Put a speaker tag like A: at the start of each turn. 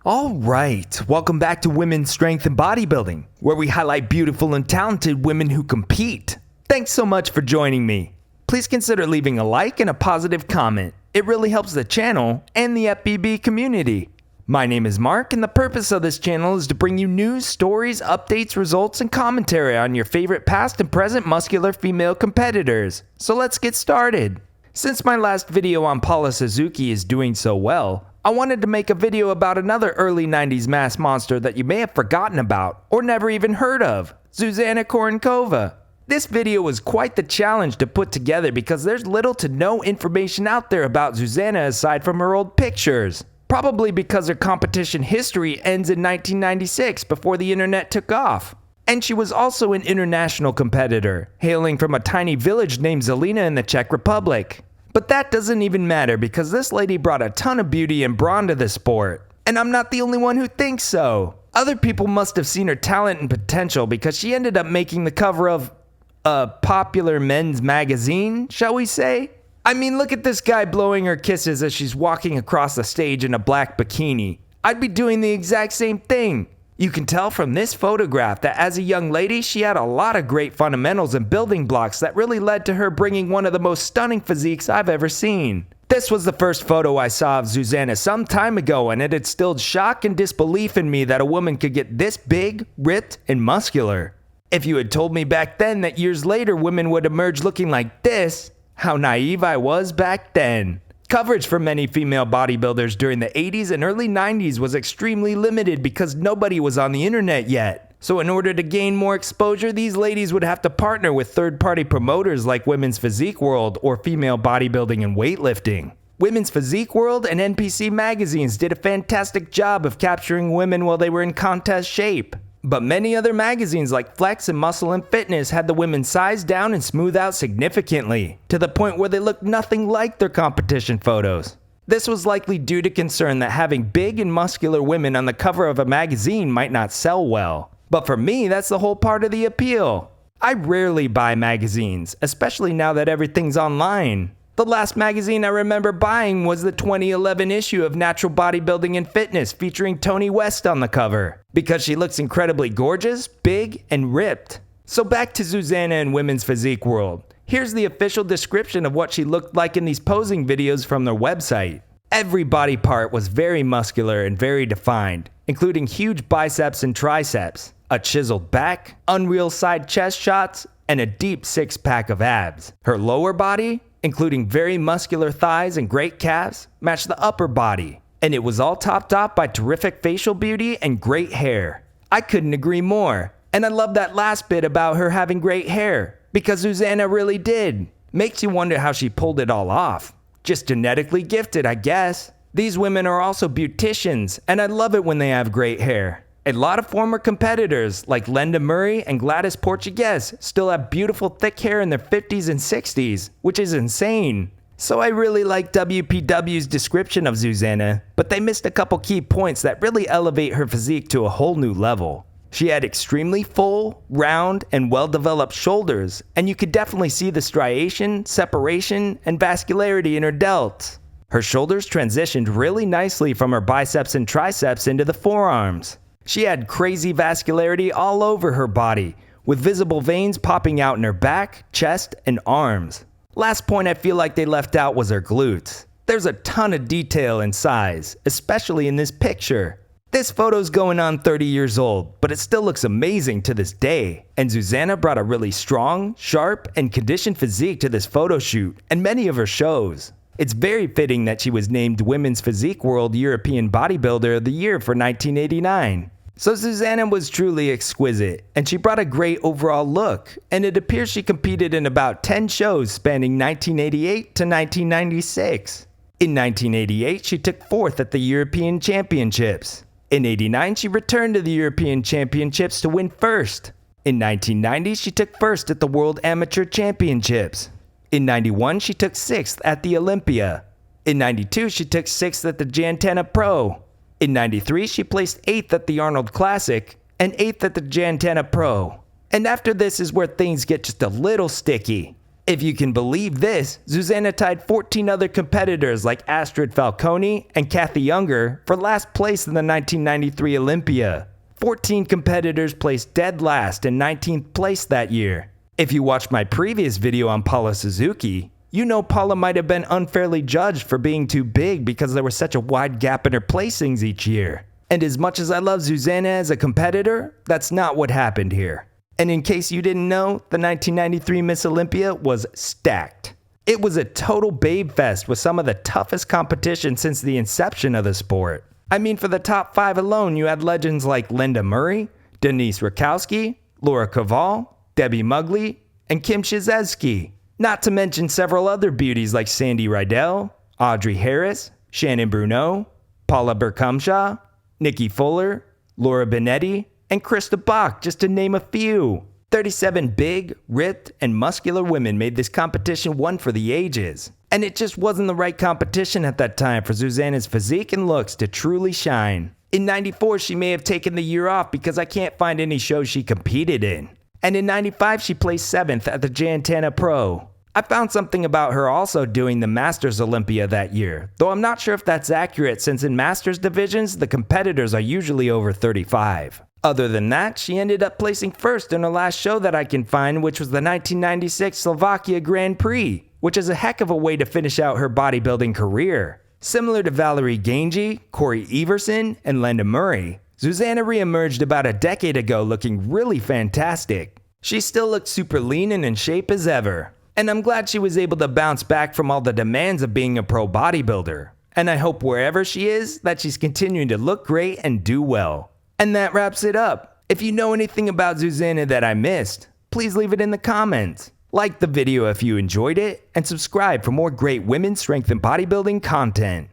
A: All right, welcome back to Women's Strength and Bodybuilding, where we highlight beautiful and talented women who compete. Thanks so much for joining me. Please consider leaving a like and a positive comment. It really helps the channel and the FBB community. My name is Mark, and the purpose of this channel is to bring you news, stories, updates, results, and commentary on your favorite past and present muscular female competitors. So let's get started. Since my last video on Paula Suzuki is doing so well, I wanted to make a video about another early 90s mass monster that you may have forgotten about or never even heard of, Zuzana Korinkova. This video was quite the challenge to put together because there's little to no information out there about Zuzana aside from her old pictures. Probably because her competition history ends in 1996 before the internet took off. And she was also an international competitor, hailing from a tiny village named Zelina in the Czech Republic. But that doesn't even matter because this lady brought a ton of beauty and brawn to the sport. And I'm not the only one who thinks so. Other people must have seen her talent and potential because she ended up making the cover of a popular men's magazine, shall we say? I mean, look at this guy blowing her kisses as she's walking across the stage in a black bikini. I'd be doing the exact same thing. You can tell from this photograph that as a young lady, she had a lot of great fundamentals and building blocks that really led to her bringing one of the most stunning physiques I've ever seen. This was the first photo I saw of Zuzana some time ago, and it instilled shock and disbelief in me that a woman could get this big, ripped, and muscular. If you had told me back then that years later women would emerge looking like this, how naive I was back then. Coverage for many female bodybuilders during the 80s and early 90s was extremely limited because nobody was on the internet yet. So in order to gain more exposure, these ladies would have to partner with third-party promoters like Women's Physique World or Female Bodybuilding and Weightlifting. Women's Physique World and NPC magazines did a fantastic job of capturing women while they were in contest shape. But many other magazines like Flex and Muscle and Fitness had the women sized down and smooth out significantly, to the point where they looked nothing like their competition photos. This was likely due to concern that having big and muscular women on the cover of a magazine might not sell well. But for me, that's the whole part of the appeal. I rarely buy magazines, especially now that everything's online. The last magazine I remember buying was the 2011 issue of Natural Bodybuilding and Fitness featuring Tony West on the cover, because she looks incredibly gorgeous, big, and ripped. So back to Zuzana and Women's Physique World. Here's the official description of what she looked like in these posing videos from their website. Every body part was very muscular and very defined, including huge biceps and triceps, a chiseled back, unreal side chest shots, and a deep six-pack of abs. Her lower body, including very muscular thighs and great calves, matched the upper body. And it was all topped off by terrific facial beauty and great hair. I couldn't agree more. And I love that last bit about her having great hair, because Zuzana really did. Makes you wonder how she pulled it all off. Just genetically gifted, I guess. These women are also beauticians, and I love it when they have great hair. A lot of former competitors like Lenda Murray and Gladys Portugues still have beautiful thick hair in their 50s and 60s, which is insane. So I really like WPW's description of Zuzana, but they missed a couple key points that really elevate her physique to a whole new level. She had extremely full, round, and well-developed shoulders, and you could definitely see the striation, separation, and vascularity in her delts. Her shoulders transitioned really nicely from her biceps and triceps into the forearms. She had crazy vascularity all over her body, with visible veins popping out in her back, chest, and arms. Last point I feel like they left out was her glutes. There's a ton of detail and size, especially in this picture. This photo's going on 30 years old, but it still looks amazing to this day. And Zuzana brought a really strong, sharp, and conditioned physique to this photo shoot and many of her shows. It's very fitting that she was named Women's Physique World European Bodybuilder of the Year for 1989. So Zuzana was truly exquisite, and she brought a great overall look, and it appears she competed in about 10 shows spanning 1988 to 1996. In 1988, she took 4th at the European Championships. In 89, she returned to the European Championships to win 1st. In 1990, she took 1st at the World Amateur Championships. In 91, she took 6th at the Olympia. In 92, she took 6th at the Jantana Pro. In 93, she placed 8th at the Arnold Classic and 8th at the Jantana Pro. And after this is where things get just a little sticky. If you can believe this, Zuzana tied 14 other competitors like Astrid Falconi and Kathy Younger for last place in the 1993 Olympia. 14 competitors placed dead last and 19th place that year. If you watched my previous video on Paula Suzuki, you know Paula might have been unfairly judged for being too big because there was such a wide gap in her placings each year. And as much as I love Zuzana as a competitor, that's not what happened here. And in case you didn't know, the 1993 Miss Olympia was stacked. It was a total babe fest with some of the toughest competition since the inception of the sport. I mean, for the top 5 alone, you had legends like Linda Murray, Denise Rakowski, Laura Koval, Debbie Mugley, and Kim Shizeski. Not to mention several other beauties like Sandy Rydell, Audrey Harris, Shannon Bruneau, Paula Burkumshaw, Nikki Fuller, Laura Benetti, and Krista Bach, just to name a few. 37 big, ripped, and muscular women made this competition one for the ages. And it just wasn't the right competition at that time for Zuzana's physique and looks to truly shine. In 94, she may have taken the year off because I can't find any shows she competed in. And in 95, she placed 7th at the Jantana Pro. I found something about her also doing the Masters Olympia that year, though I'm not sure if that's accurate since in Masters divisions, the competitors are usually over 35. Other than that, she ended up placing first in her last show that I can find, which was the 1996 Slovakia Grand Prix, which is a heck of a way to finish out her bodybuilding career. Similar to Valerie Gainji, Corey Everson, and Linda Murray, Zuzana reemerged about a decade ago looking really fantastic. She still looked super lean and in shape as ever. And I'm glad she was able to bounce back from all the demands of being a pro bodybuilder. And I hope wherever she is, that she's continuing to look great and do well. And that wraps it up. If you know anything about Zuzana that I missed, please leave it in the comments. Like the video if you enjoyed it, and subscribe for more great women's strength and bodybuilding content.